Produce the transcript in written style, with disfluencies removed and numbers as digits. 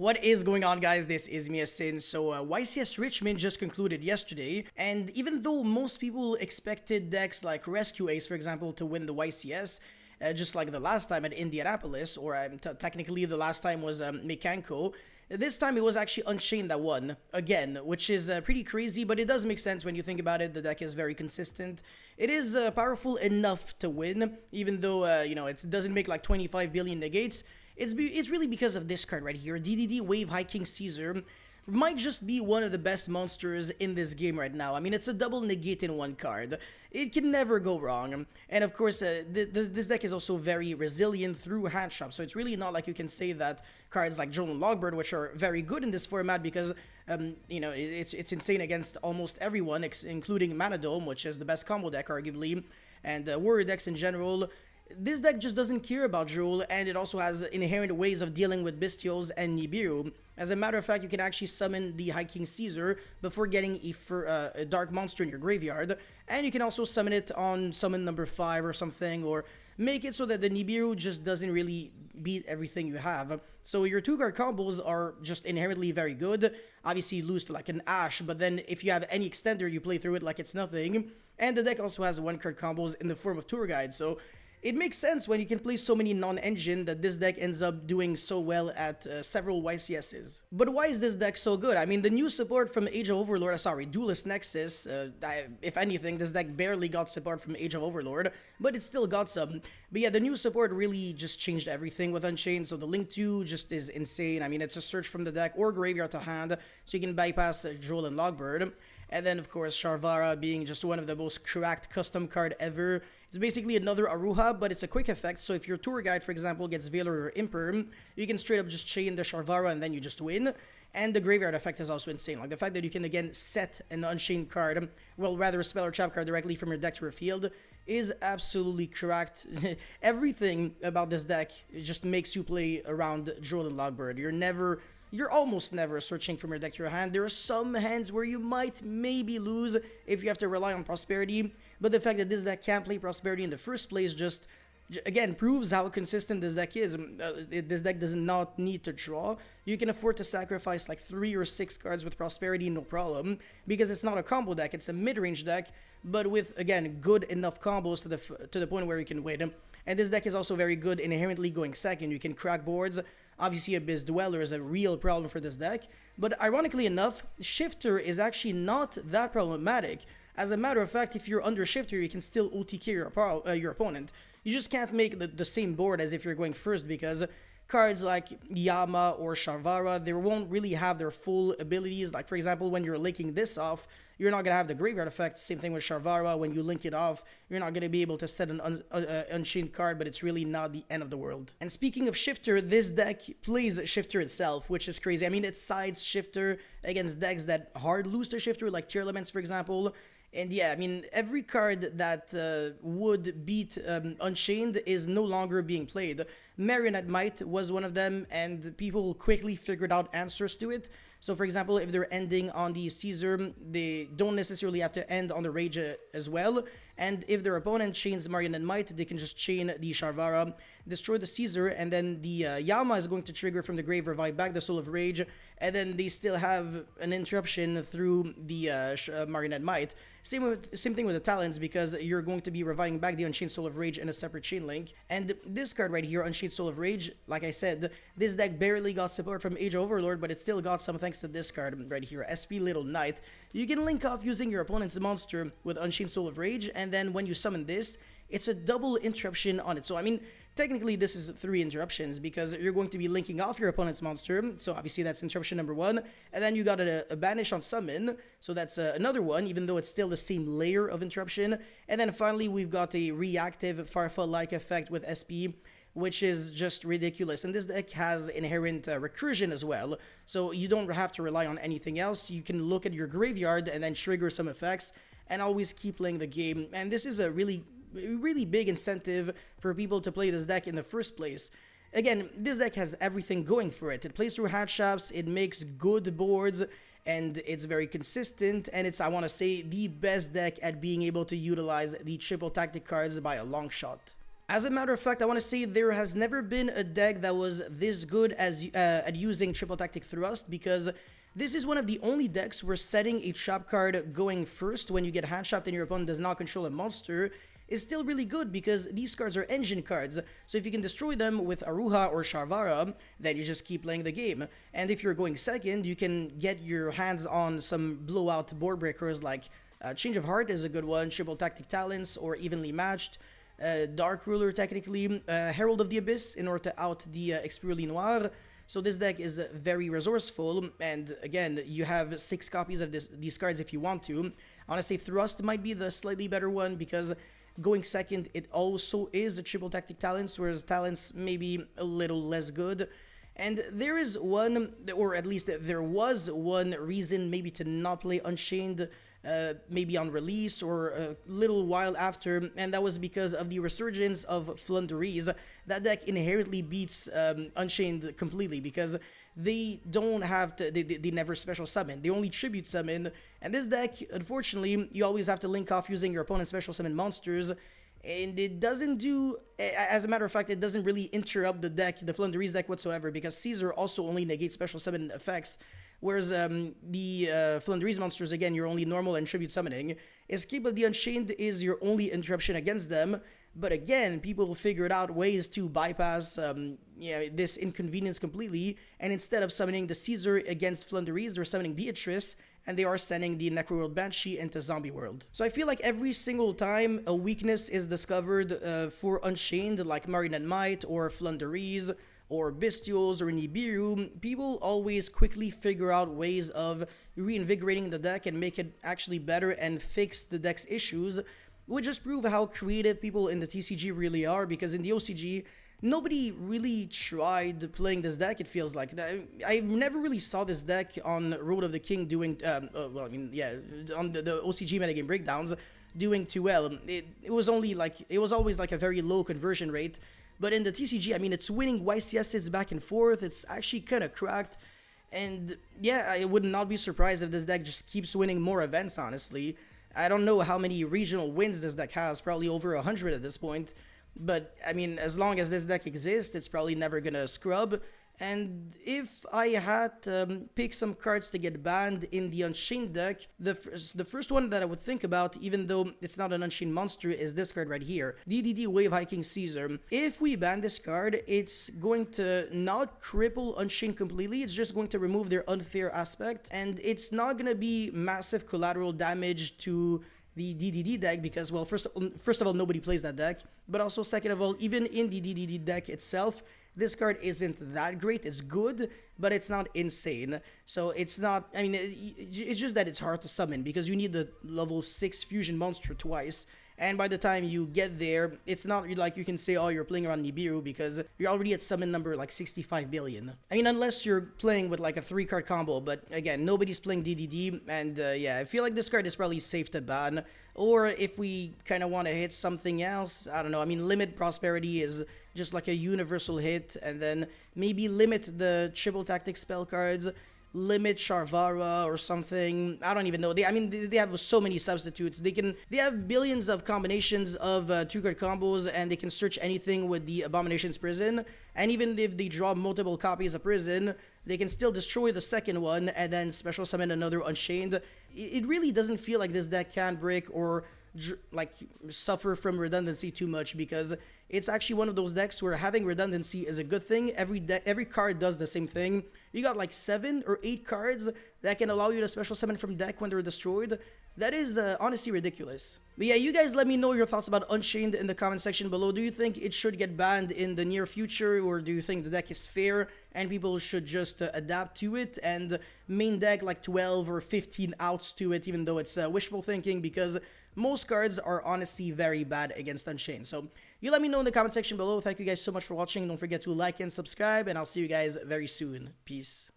What is going on, guys? This is Miasin. So YCS Richmond just concluded yesterday, and even though most people expected decks like Rescue Ace, for example, to win the YCS, just like the last time at Indianapolis, or technically the last time was Mekanko, this time it was actually Unchained that won, again, which is pretty crazy, but it does make sense when you think about it. The deck is very consistent. It is powerful enough to win, even though, it doesn't make like 25 billion negates. It's really because of this card right here. DDD Wave High King Caesar might just be one of the best monsters in this game right now. I mean, it's a double negate in one card. It can never go wrong. And of course, this deck is also very resilient through hand shop, so it's really not like you can say that cards like Joel and Logbird, which are very good in this format because, it's insane against almost everyone, including Mana Dome, which is the best combo deck, arguably, and Warrior decks in general. This deck just doesn't care about Drool, and it also has inherent ways of dealing with Bestials and Nibiru. As a matter of fact, you can actually summon the High King Caesar before getting a Dark Monster in your graveyard, and you can also summon it on summon number 5 or something, or make it so that the Nibiru just doesn't really beat everything you have. So your 2-card combos are just inherently very good. Obviously you lose to like an Ash, but then if you have any extender, you play through it like it's nothing. And the deck also has 1-card combos in the form of Tour Guide, so it makes sense when you can play so many non-engine that this deck ends up doing so well at several YCSs. But why is this deck so good? I mean, the new support from Age of Overlord, Duelist Nexus, if anything, this deck barely got support from Age of Overlord, but it still got some. But yeah, the new support really just changed everything with Unchained, so the Link 2 just is insane. I mean, it's a search from the deck or graveyard to hand, so you can bypass Joel and Logbird. And then, of course, Sharvara being just one of the most cracked custom card ever. It's basically another Aruha, but it's a quick effect, so if your Tour Guide, for example, gets Veiler or Imperm, you can straight up just chain the Sharvara and then you just win. And the Graveyard effect is also insane. Like, the fact that you can, again, set an Unchained card, well, rather a spell or trap card directly from your deck to your field, is absolutely cracked. Everything about this deck just makes you play around Droll and Logbird. You're almost never searching from your deck to your hand. There are some hands where you might maybe lose if you have to rely on Prosperity, but the fact that this deck can't play Prosperity in the first place just, again, proves how consistent this deck is. This deck does not need to draw. You can afford to sacrifice like 3 or 6 cards with Prosperity, no problem, because it's not a combo deck, it's a mid-range deck, but with, again, good enough combos to the point where you can win. And this deck is also very good inherently going second. You can crack boards. Obviously, Abyss Dweller is a real problem for this deck, but ironically enough, Shifter is actually not that problematic. As a matter of fact, if you're under Shifter, you can still OTK your opponent. You just can't make the same board as if you're going first, because cards like Yama or Sharvara, they won't really have their full abilities. Like, for example, when you're linking this off, you're not going to have the graveyard effect. Same thing with Sharvara. When you link it off, you're not going to be able to set an Unchained card, but it's really not the end of the world. And speaking of Shifter, this deck plays Shifter itself, which is crazy. I mean, it sides Shifter against decks that hard lose to Shifter, like Tear Elements, for example. And yeah, I mean, every card that would beat Unchained is no longer being played. Marionette Might was one of them, and people quickly figured out answers to it. So, for example, if they're ending on the Caesar, they don't necessarily have to end on the Rage as well. And if their opponent chains Marionette Might, they can just chain the Sharvara, destroy the Caesar, and then the Yama is going to trigger from the grave, revive back the Soul of Rage, and then they still have an interruption through the Marionette Might. Same thing with the Talons, because you're going to be reviving back the Unchained Soul of Rage in a separate chain link. And this card right here, Unchained Soul of Rage, like I said, this deck barely got support from Age of Overlord, but it still got some thanks to this card right here, SP Little Knight. You can link off using your opponent's monster with Unchained Soul of Rage, and then when you summon this, it's a double interruption on it. So, I mean, technically this is 3 interruptions, because you're going to be linking off your opponent's monster, so obviously that's interruption number 1, and then you got a banish on summon, so that's another one, even though it's still the same layer of interruption. And then finally we've got a reactive Farfa-like effect with SP, which is just ridiculous. And this deck has inherent recursion as well, so you don't have to rely on anything else. You can look at your graveyard and then trigger some effects and always keep playing the game. And this is a really big incentive for people to play this deck in the first place. Again, this deck has everything going for it. It plays through hand shops, it makes good boards, and it's very consistent, and it's, I want to say, the best deck at being able to utilize the triple tactic cards by a long shot. As a matter of fact, I want to say there has never been a deck that was this good as at using triple tactic thrust, because this is one of the only decks where setting a trap card going first when you get hand trapped and your opponent does not control a monster is still really good, because these cards are engine cards. So if you can destroy them with Aruha or Sharvara, then you just keep playing the game. And if you're going second, you can get your hands on some blowout board breakers like Change of Heart is a good one, Triple Tactic Talents, or Evenly Matched. Dark Ruler, technically, Herald of the Abyss in order to out the Expurli Noir. So this deck is very resourceful, and again, you have 6 copies of these cards if you want to. I want to say Thrust might be the slightly better one, because going second, it also is a Triple Tactic Talents, whereas Talents may be a little less good. And there is one, or at least there was one reason maybe to not play Unchained, maybe on release or a little while after, and that was because of the resurgence of Flunderies. That deck inherently beats Unchained completely, because they don't have to, they never special summon, they only tribute summon, and this deck, unfortunately, you always have to link off using your opponent's special summon monsters, and it doesn't do, as a matter of fact, it doesn't really interrupt the deck, the Flunderies deck whatsoever, because Caesar also only negates special summon effects, whereas the Flunderies monsters, again, you're only normal and tribute summoning. Escape of the Unchained is your only interruption against them, but again, people figured out ways to bypass this inconvenience completely, and instead of summoning the Caesar against Flunderies, they're summoning Beatrice, and they are sending the Necroworld Banshee into Zombie World. So I feel like every single time a weakness is discovered for Unchained, like Marionette Might or Flunderies, or Bestials or Nibiru, people always quickly figure out ways of reinvigorating the deck and make it actually better and fix the deck's issues, which just prove how creative people in the TCG really are, because in the OCG, nobody really tried playing this deck, it feels like. I never really saw this deck on Road of the King doing, on the OCG metagame breakdowns, doing too well. It was always like a very low conversion rate. But in the TCG, I mean, it's winning YCSs back and forth, it's actually kind of cracked, and yeah, I would not be surprised if this deck just keeps winning more events, honestly. I don't know how many regional wins this deck has, probably over 100 at this point, but I mean, as long as this deck exists, it's probably never gonna scrub. And if I had to pick some cards to get banned in the Unchained deck, the first one that I would think about, even though it's not an Unchained monster, is this card right here, DDD Wave Hiking Caesar. If we ban this card, it's going to not cripple Unchained completely, it's just going to remove their unfair aspect, and it's not going to be massive collateral damage to the DDD deck, because, well, first of all, nobody plays that deck, but also, second of all, even in the DDD deck itself, this card isn't that great. It's good, but it's not insane. So it's not, I mean, it's just that it's hard to summon, because you need the level 6 fusion monster twice. And by the time you get there, it's not like you can say, oh, you're playing around Nibiru, because you're already at summon number like 65 billion. I mean, unless you're playing with like a 3-card combo, but again, nobody's playing DDD, and yeah, I feel like this card is probably safe to ban. Or if we kind of want to hit something else, I don't know, I mean, Limit Prosperity is just like a universal hit, and then maybe limit the triple tactic spell cards, limit Sharvara or something. I don't even know. They have so many substitutes. They have billions of combinations of 2-card combos, and they can search anything with the Abomination's Prison. And even if they draw multiple copies of Prison, they can still destroy the second one and then special summon another Unchained. It really doesn't feel like this deck can break or like suffer from redundancy too much, because it's actually one of those decks where having redundancy is a good thing. Every card does the same thing. You got like 7 or 8 cards that can allow you to special summon from deck when they're destroyed. That is honestly ridiculous. But yeah, you guys let me know your thoughts about Unchained in the comment section below. Do you think it should get banned in the near future, or do you think the deck is fair and people should just adapt to it and main deck like 12 or 15 outs to it, even though it's wishful thinking, because most cards are honestly very bad against Unchained. So you let me know in the comment section below. Thank you guys so much for watching. Don't forget to like and subscribe, and I'll see you guys very soon. Peace.